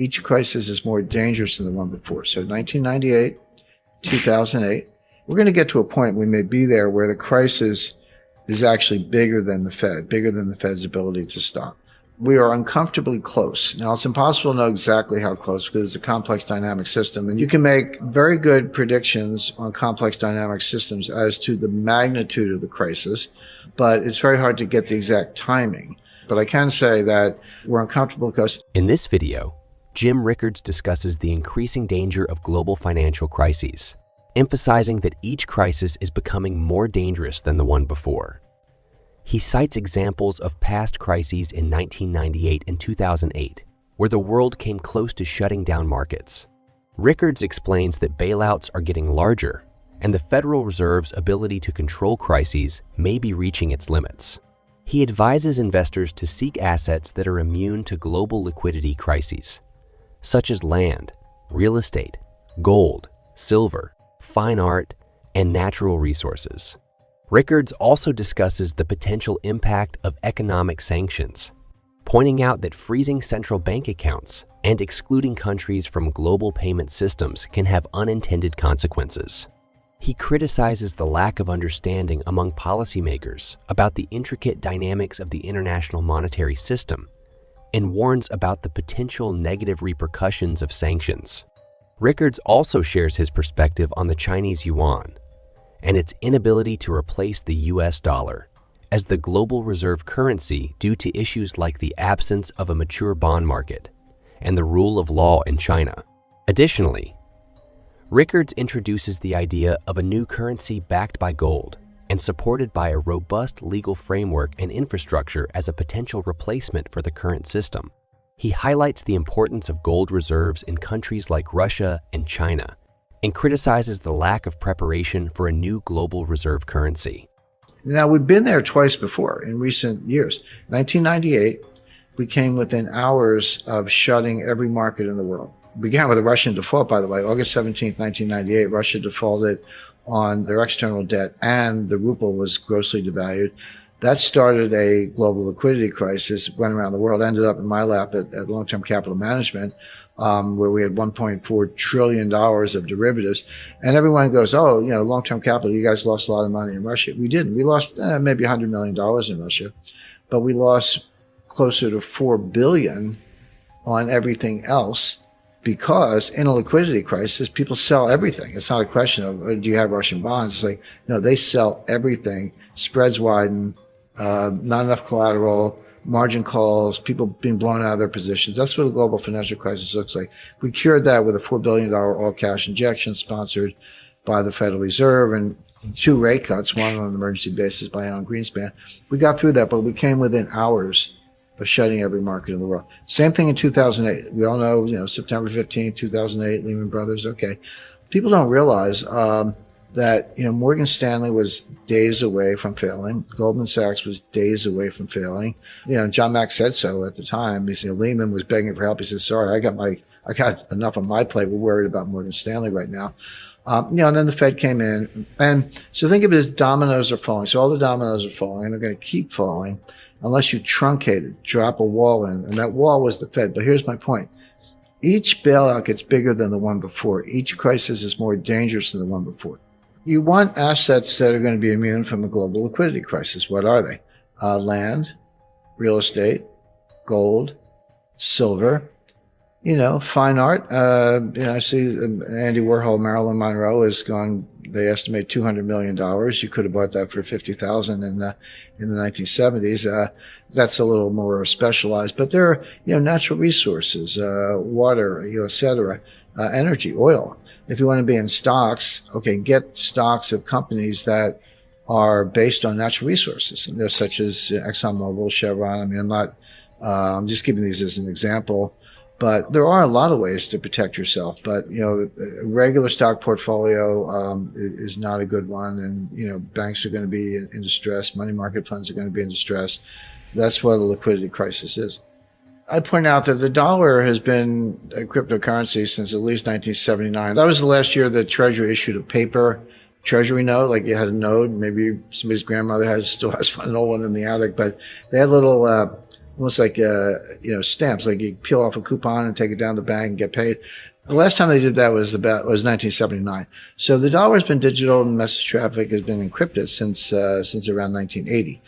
each crisis is more dangerous than the one before. So 1998, 2008, we're going to get to a point, we may be there, where the crisis is actually bigger than the Fed, bigger than the Fed's ability to stop. We are uncomfortably close. Now, it's impossible to know exactly how close because it's a complex dynamic system. And you can make very good predictions on complex dynamic systems as to the magnitude of the crisis, but it's very hard to get the exact timing. But I can say that we're uncomfortable because... In this video, Jim Rickards discusses the increasing danger of global financial crises, emphasizing that each crisis is becoming more dangerous than the one before. He cites examples of past crises in 1998 and 2008, where the world came close to shutting down markets. Rickards explains that bailouts are getting larger, and the Federal Reserve's ability to control crises may be reaching its limits. He advises investors to seek assets that are immune to global liquidity crises, such as land, real estate, gold, silver, fine art, and natural resources. Rickards also discusses the potential impact of economic sanctions, pointing out that freezing central bank accounts and excluding countries from global payment systems can have unintended consequences. He criticizes the lack of understanding among policymakers about the intricate dynamics of the international monetary system and warns about the potential negative repercussions of sanctions. Rickards also shares his perspective on the Chinese yuan and its inability to replace the US dollar as the global reserve currency due to issues like the absence of a mature bond market and the rule of law in China. Additionally, Rickards introduces the idea of a new currency backed by gold and supported by a robust legal framework and infrastructure as a potential replacement for the current system. He highlights the importance of gold reserves in countries like Russia and China, and criticizes the lack of preparation for a new global reserve currency. Now, we've been there twice before in recent years. 1998, we came within hours of shutting every market in the world. It began with a Russian default, by the way. August 17th, 1998, Russia defaulted on their external debt and the ruble was grossly devalued. That started a global liquidity crisis, went around the world, ended up in my lap at Long-Term Capital Management, where we had $1.4 trillion of derivatives. And everyone goes, oh, long-term capital, you guys lost a lot of money in Russia. We didn't. We lost maybe $100 million in Russia, but we lost closer to $4 billion on everything else because in a liquidity crisis, people sell everything. It's not a question of, do you have Russian bonds? It's like, no, they sell everything. Spreads widen. Not enough collateral, margin calls, people being blown out of their positions. That's what a global financial crisis looks like. We cured that with a $4 billion all-cash injection sponsored by the Federal Reserve and 2 rate cuts, one on an emergency basis by Alan Greenspan. We got through that, but we came within hours of shutting every market in the world. Same thing in 2008. We all know, September 15, 2008, Lehman Brothers. Okay. People don't realize that Morgan Stanley was days away from failing. Goldman Sachs was days away from failing. John Mack said so at the time. He said Lehman was begging for help. He said, "Sorry, I got enough on my plate. We're worried about Morgan Stanley right now." And then the Fed came in, and so think of it as dominoes are falling. So all the dominoes are falling, and they're going to keep falling unless you truncate it, drop a wall in, and that wall was the Fed. But here's my point. Each bailout gets bigger than the one before. Each crisis is more dangerous than the one before. You want assets that are going to be immune from a global liquidity crisis. What are they? Land, real estate, gold, silver, fine art. I see Andy Warhol, Marilyn Monroe has gone, they estimate $200 million. You could have bought that for $50,000 in the 1970s. That's a little more specialized, but there are, natural resources, water, et cetera, energy, oil. If you want to be in stocks, okay, get stocks of companies that are based on natural resources, such as ExxonMobil, Chevron. I'm just giving these as an example, but there are a lot of ways to protect yourself. But, a regular stock portfolio is not a good one. And, banks are going to be in distress. Money market funds are going to be in distress. That's what a liquidity crisis is. I point out that the dollar has been a cryptocurrency since at least 1979. That was the last year the Treasury issued a paper Treasury note, like you had a note. Maybe somebody's grandmother still has an old one in the attic, but they had little almost like, stamps, like you peel off a coupon and take it down the bank and get paid. The last time they did that was 1979. So the dollar has been digital and message traffic has been encrypted since around 1980.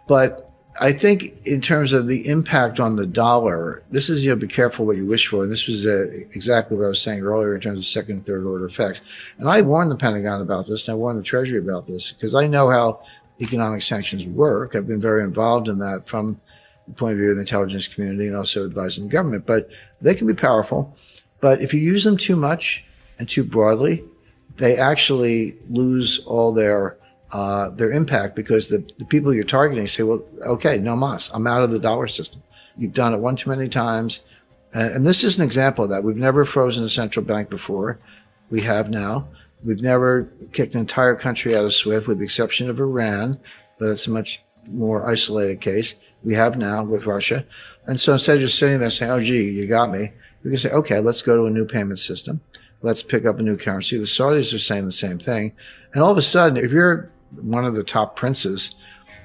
But I think in terms of the impact on the dollar, this is, be careful what you wish for. And this was exactly what I was saying earlier in terms of second and third order effects. And I warned the Pentagon about this, and I warned the Treasury about this, because I know how economic sanctions work. I've been very involved in that from the point of view of the intelligence community and also advising the government. But they can be powerful. But if you use them too much and too broadly, they actually lose all their impact, because the people you're targeting say, well, okay, no mas, I'm out of the dollar system. You've done it one too many times. And this is an example of that. We've never frozen a central bank before. We have now. We've never kicked an entire country out of SWIFT, with the exception of Iran, but that's a much more isolated case. We have now with Russia. And so instead of just sitting there saying, oh, gee, you got me, we can say, okay, let's go to a new payment system. Let's pick up a new currency. The Saudis are saying the same thing. And all of a sudden, if you're one of the top princes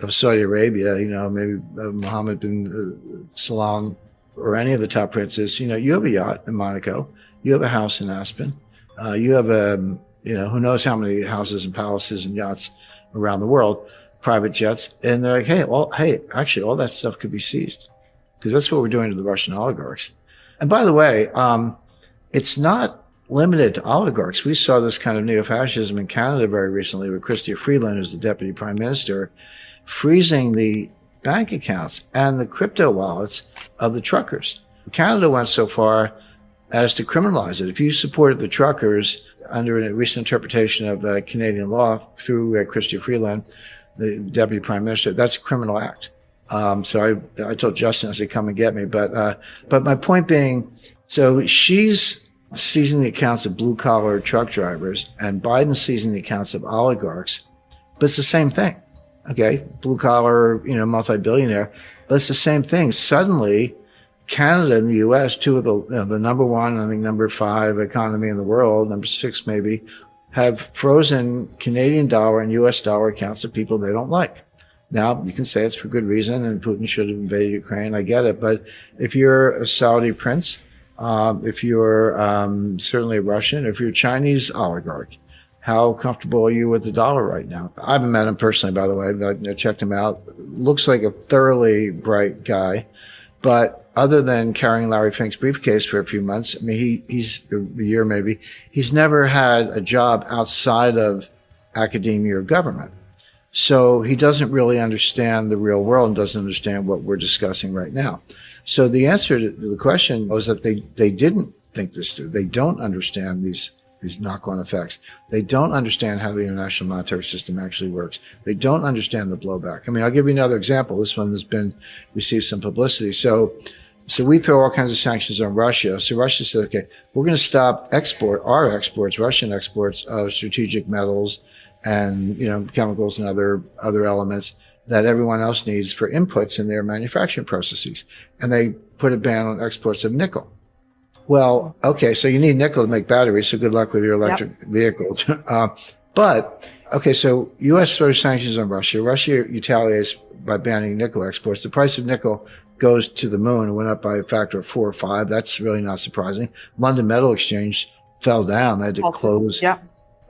of Saudi Arabia, maybe Mohammed bin Salman, or any of the top princes, you have a yacht in Monaco, you have a house in Aspen, you have who knows how many houses and palaces and yachts around the world, private jets. And they're like, actually, all that stuff could be seized, because that's what we're doing to the Russian oligarchs. And by the way, it's not limited to oligarchs. We saw this kind of neo-fascism in Canada very recently with Chrystia Freeland, who's the deputy prime minister, freezing the bank accounts and the crypto wallets of the truckers. Canada went so far as to criminalize it. If you supported the truckers under a recent interpretation of Canadian law through Chrystia Freeland, the deputy prime minister, that's a criminal act. So I told Justin, I said, come and get me. But my point being, so she's seizing the accounts of blue collar truck drivers, and Biden's seizing the accounts of oligarchs, but it's the same thing. Okay. Blue collar, multi-billionaire, but it's the same thing. Suddenly Canada and the US, two of the number one, I think number 5 economy in the world, number 6 maybe, have frozen Canadian dollar and US dollar accounts of people they don't like. Now, you can say it's for good reason, and Putin should have invaded Ukraine. I get it. But if you're a Saudi prince, if you're certainly a Russian, if you're a Chinese oligarch, how comfortable are you with the dollar right now? I haven't met him personally, by the way. I checked him out. Looks like a thoroughly bright guy. But other than carrying Larry Fink's briefcase for a few months, I mean, he's a year maybe, he's never had a job outside of academia or government. So he doesn't really understand the real world and doesn't understand what we're discussing right now. So the answer to the question was that they didn't think this through. They don't understand these knock-on effects. They don't understand how the international monetary system actually works. They don't understand the blowback. I mean, I'll give you another example. This one has received some publicity. So we throw all kinds of sanctions on Russia. So Russia said, okay, we're going to stop Russian exports of strategic metals and, chemicals and other elements that everyone else needs for inputs in their manufacturing processes. And they put a ban on exports of nickel. Well, okay, so you need nickel to make batteries, so good luck with your electric vehicles. So U.S. throws sanctions on Russia. Russia retaliates by banning nickel exports. The price of nickel goes to the moon. It went up by a factor of 4 or 5. That's really not surprising. London Metal Exchange fell down. They had to close. Yeah.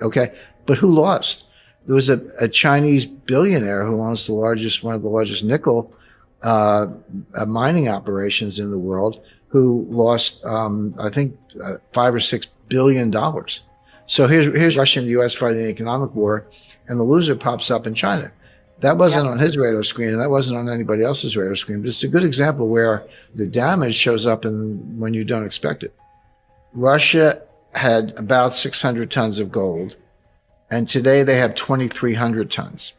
Okay, but who lost? There was a Chinese billionaire who owns one of the largest nickel mining operations in the world, who lost, I think, $5 or $6 billion. So here's Russia and the U.S. fighting an economic war, and the loser pops up in China. That wasn't on his radar screen, and that wasn't on anybody else's radar screen. But it's a good example where the damage shows up when you don't expect it. Russia had about 600 tons of gold, and today they have 2,300 tons.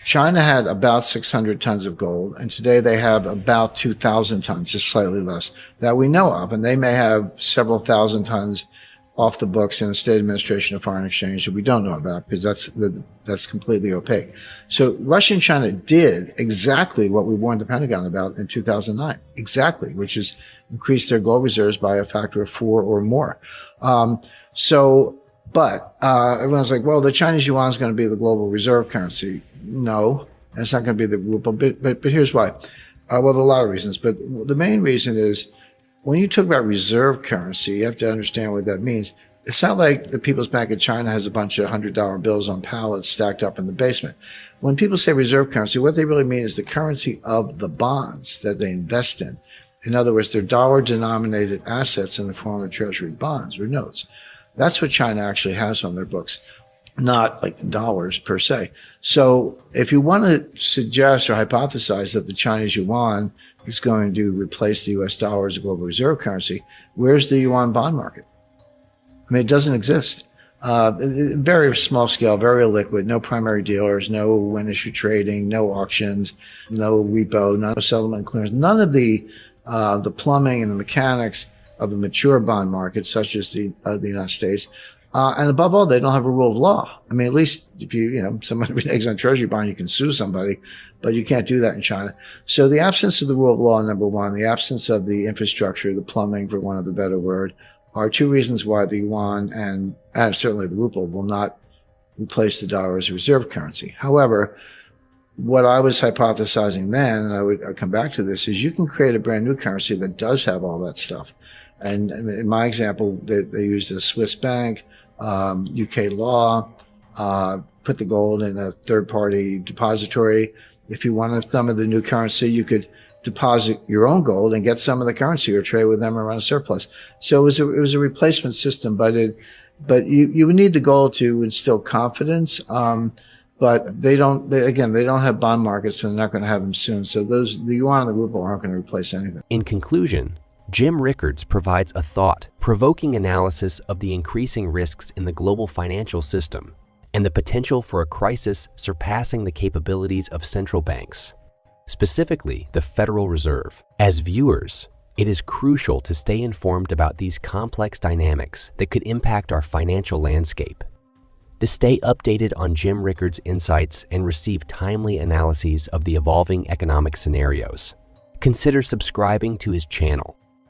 China had about 600 tons of gold, and today they have about 2,000 tons, just slightly less, that we know of. And they may have several thousand tons off the books in the State Administration of Foreign Exchange that we don't know about, because that's completely opaque. So Russia and China did exactly what we warned the Pentagon about in 2009, exactly, which is increase their gold reserves by a factor of 4 or more. But everyone's like, well, the Chinese yuan is going to be the global reserve currency. No, it's not going to be the ruble. But here's why. Well, there are a lot of reasons, but the main reason is when you talk about reserve currency, you have to understand what that means. It's not like the People's Bank of China has a bunch of $100 bills on pallets stacked up in the basement. When people say reserve currency, what they really mean is the currency of the bonds that they invest in. In other words, they're dollar-denominated assets in the form of treasury bonds or notes. That's what China actually has on their books, not like the dollars per se. So if you want to suggest or hypothesize that the Chinese yuan is going to replace the US dollar as a global reserve currency, where's the yuan bond market? I mean, it doesn't exist. Very small scale, very illiquid, no primary dealers, no win issue trading, no auctions, no repo, no settlement clearance, none of the plumbing and the mechanics of a mature bond market such as the United States. And above all, they don't have a rule of law. I mean, at least if somebody reneges on a treasury bond, you can sue somebody, but you can't do that in China. So the absence of the rule of law, number one, the absence of the infrastructure, the plumbing, for want of a better word, are two reasons why the yuan and certainly the ruble will not replace the dollar as a reserve currency. However, what I was hypothesizing then, and I'll come back to this, is you can create a brand new currency that does have all that stuff. And in my example, they used a Swiss bank, UK law, put the gold in a third-party depository. If you wanted some of the new currency, you could deposit your own gold and get some of the currency or trade with them around a surplus. So it was a replacement system, but you would need the gold to instill confidence. But they don't have bond markets, and they're not going to have them soon. So the yuan and the ruble aren't going to replace anything. In conclusion, Jim Rickards provides a thought-provoking analysis of the increasing risks in the global financial system and the potential for a crisis surpassing the capabilities of central banks, specifically the Federal Reserve. As viewers, it is crucial to stay informed about these complex dynamics that could impact our financial landscape. To stay updated on Jim Rickards' insights and receive timely analyses of the evolving economic scenarios, consider subscribing to his channel